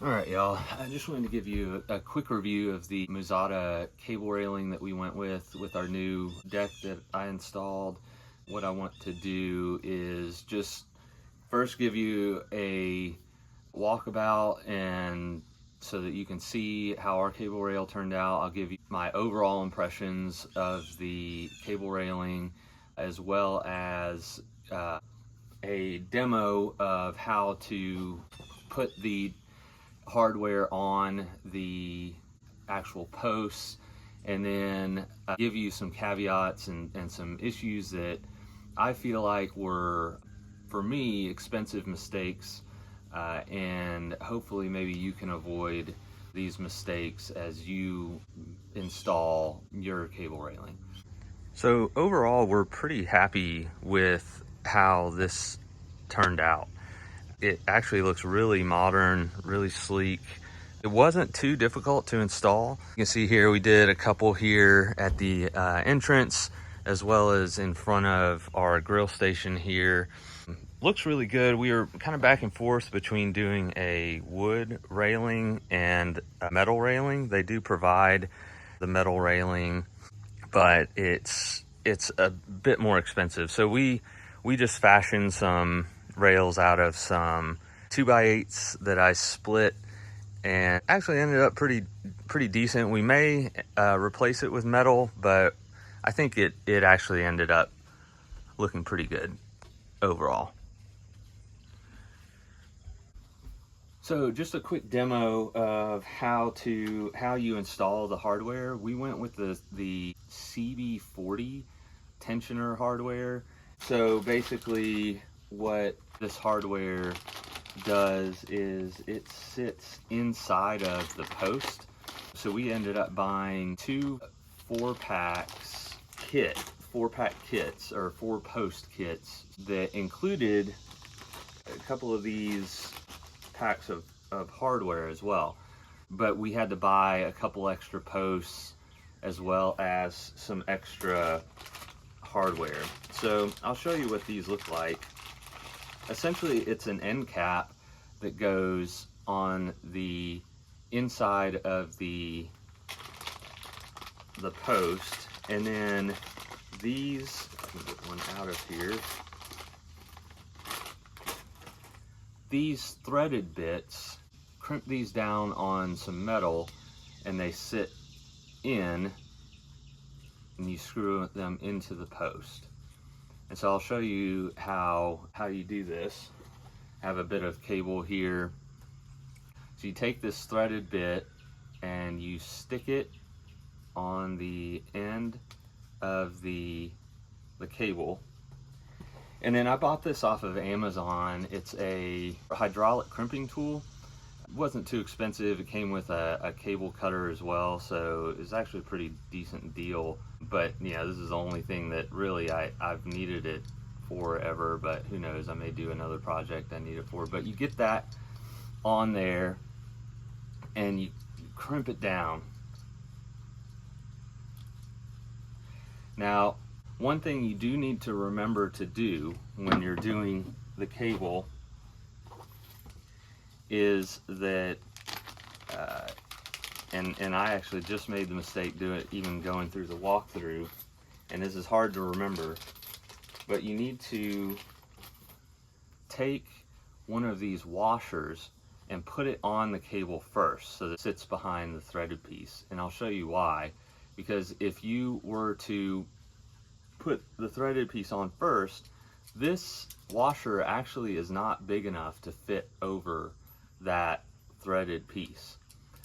All right, y'all. I just wanted to give you a quick review of the Muzata cable railing that we went with our new deck that I installed. What I want to do is just first give you a walkabout and so that you can see how our cable rail turned out. I'll give you my overall impressions of the cable railing as well as a demo of how to put the hardware on the actual posts, and then give you some caveats and some issues that I feel like were, for me, expensive mistakes, and hopefully maybe you can avoid these mistakes as you install your cable railing. So overall, we're pretty happy with how this turned out. It actually looks really modern, really sleek. It wasn't too difficult to install. You can see here we did a couple here at the entrance as well as in front of our grill station here. Looks really good. We were kind of back and forth between doing a wood railing and a metal railing. They do provide the metal railing, but it's a bit more expensive. So we just fashioned some rails out of some 2x8s that I split, and actually ended up pretty decent. We may replace it with metal, but I think it actually ended up looking pretty good overall. So just a quick demo of how you install the hardware. We went with the CB40 tensioner hardware. So basically what this hardware does is it sits inside of the post. So we ended up buying two 4-pack kits or 4-post kits that included a couple of these packs of hardware as well. But we had to buy a couple extra posts as well as some extra hardware. So I'll show you what these look like. Essentially, it's an end cap that goes on the inside of the post, and then these, if I can get one out of here, these threaded bits, crimp these down on some metal and they sit in, and you screw them into the post. And so I'll show you how you do this. I have a bit of cable here. So you take this threaded bit and you stick it on the end of the cable. And then I bought this off of Amazon. It's a hydraulic crimping tool. It wasn't too expensive. It came with a cable cutter as well, so it's actually a pretty decent deal. But yeah, this is the only thing that really I've needed it for ever, but who knows, I may do another project I need it for. But you get that on there and you crimp it down. Now, one thing you do need to remember to do when you're doing the cable is that, and I actually just made the mistake doing it, even going through the walkthrough, and this is hard to remember, but you need to take one of these washers and put it on the cable first so that it sits behind the threaded piece. And I'll show you why. Because if you were to put the threaded piece on first, this washer actually is not big enough to fit over that threaded piece.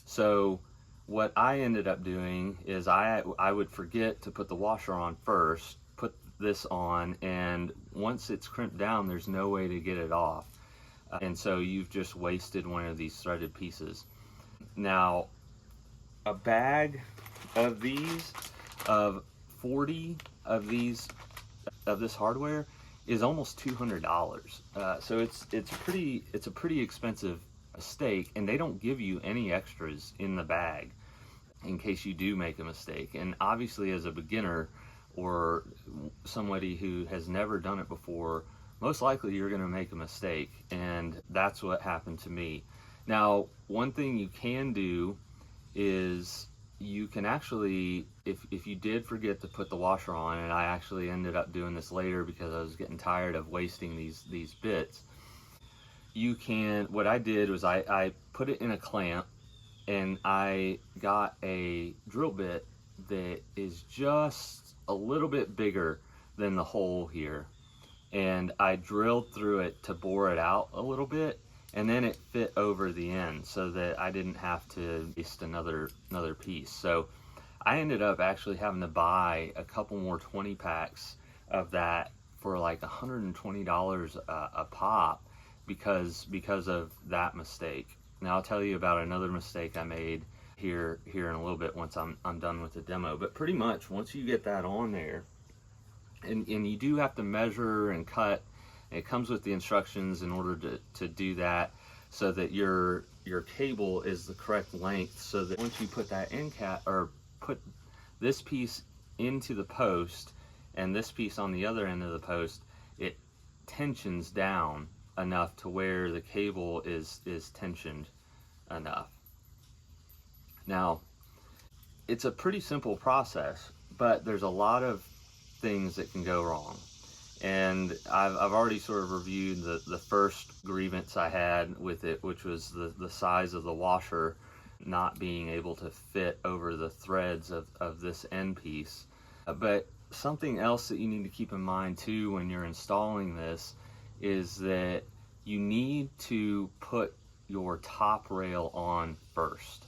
So what I ended up doing is I would forget to put the washer on first, put this on, and once it's crimped down, there's no way to get it off. And so you've just wasted one of these threaded pieces. Now, a bag of these, of 40 of these, of this hardware, is almost $200. So it's a pretty expensive mistake, and they don't give you any extras in the bag in case you do make a mistake. And obviously, as a beginner or somebody who has never done it before, most likely you're going to make a mistake, and that's what happened to me. Now, one thing you can do is you can actually, if you did forget to put the washer on, and I actually ended up doing this later because I was getting tired of wasting these bits, you can, what I did was I put it in a clamp, and I got a drill bit that is just a little bit bigger than the hole here, and I drilled through it to bore it out a little bit, and then it fit over the end so that I didn't have to waste another piece. So I ended up actually having to buy a couple more 20 packs of that for like $120 a pop because of that mistake. Now I'll tell you about another mistake I made here in a little bit once I'm done with the demo. But pretty much once you get that on there, and you do have to measure and cut. It comes with the instructions in order to do that, so that your cable is the correct length, so that once you put that end cap, or put this piece into the post and this piece on the other end of the post, it tensions down enough to where the cable is tensioned enough. Now, it's a pretty simple process, but there's a lot of things that can go wrong. And I've already sort of reviewed the first grievance I had with it, which was the size of the washer not being able to fit over the threads of this end piece. But something else that you need to keep in mind too when you're installing this is that you need to put your top rail on first.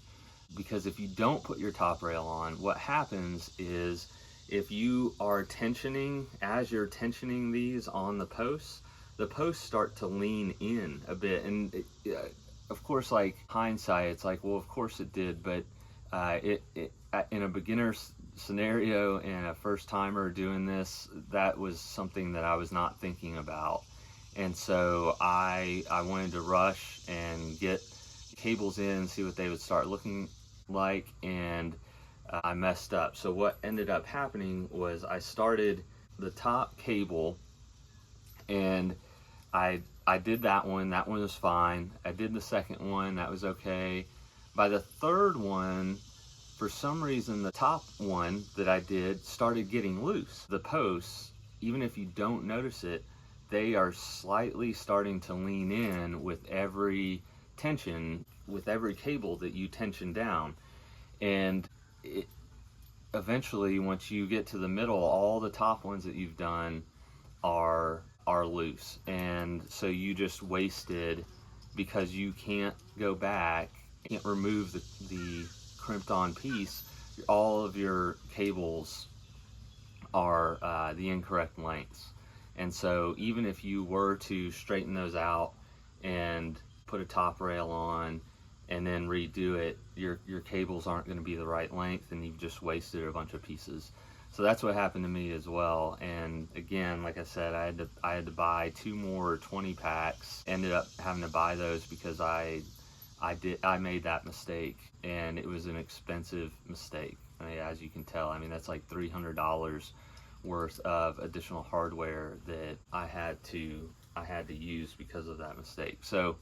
Because if you don't put your top rail on, what happens is, if you are tensioning, as you're tensioning these on the posts start to lean in a bit. And of course, like hindsight, it's like, well, of course it did, but in a beginner scenario and a first timer doing this, that was something that I was not thinking about. And so I wanted to rush and get cables in, see what they would start looking like, and I messed up. So what ended up happening was I started the top cable, and I did that one was fine. I did the second one, that was okay. By the third one, for some reason, the top one that I did started getting loose. The posts, even if you don't notice it, they are slightly starting to lean in with every tension, with every cable that you tension down. And eventually, once you get to the middle, all the top ones that you've done are loose, and so you just wasted, because you can't go back, can't remove the crimped on piece. All of your cables are the incorrect lengths, and so even if you were to straighten those out and put a top rail on and then redo it, your cables aren't going to be the right length, and you've just wasted a bunch of pieces. So that's what happened to me as well. And again, like I said, I had to buy 2 more 20 packs. Ended up having to buy those because I made that mistake, and it was an expensive mistake. I mean, as you can tell, I mean, that's like $300 worth of additional hardware that I had to use because of that mistake. So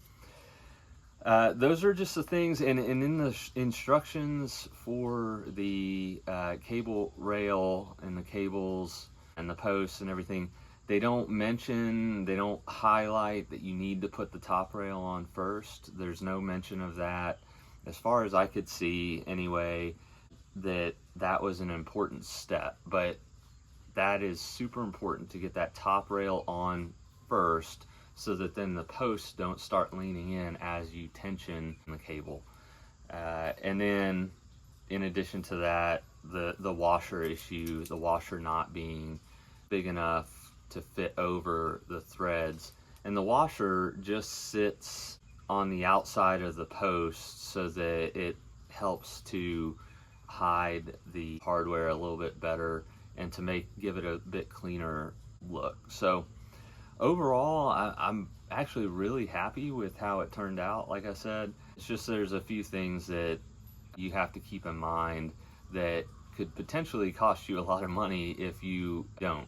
those are just the things, and in the instructions for the cable rail and the cables and the posts and everything, they don't highlight that you need to put the top rail on first. There's no mention of that, as far as I could see anyway, that was an important step. But that is super important to get that top rail on first, so that then the posts don't start leaning in as you tension the cable. And then in addition to that, the washer issue, the washer not being big enough to fit over the threads. And the washer just sits on the outside of the post so that it helps to hide the hardware a little bit better and to give it a bit cleaner look. So overall, I'm actually really happy with how it turned out. Like I said, it's just there's a few things that you have to keep in mind that could potentially cost you a lot of money if you don't.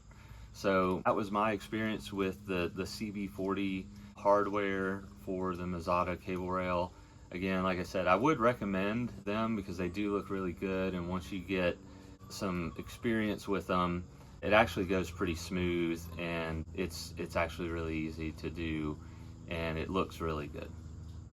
So that was my experience with the CB40 hardware for the Muzata cable rail. Again, like I said, I would recommend them because they do look really good, and once you get some experience with them, it actually goes pretty smooth, and it's actually really easy to do, and it looks really good.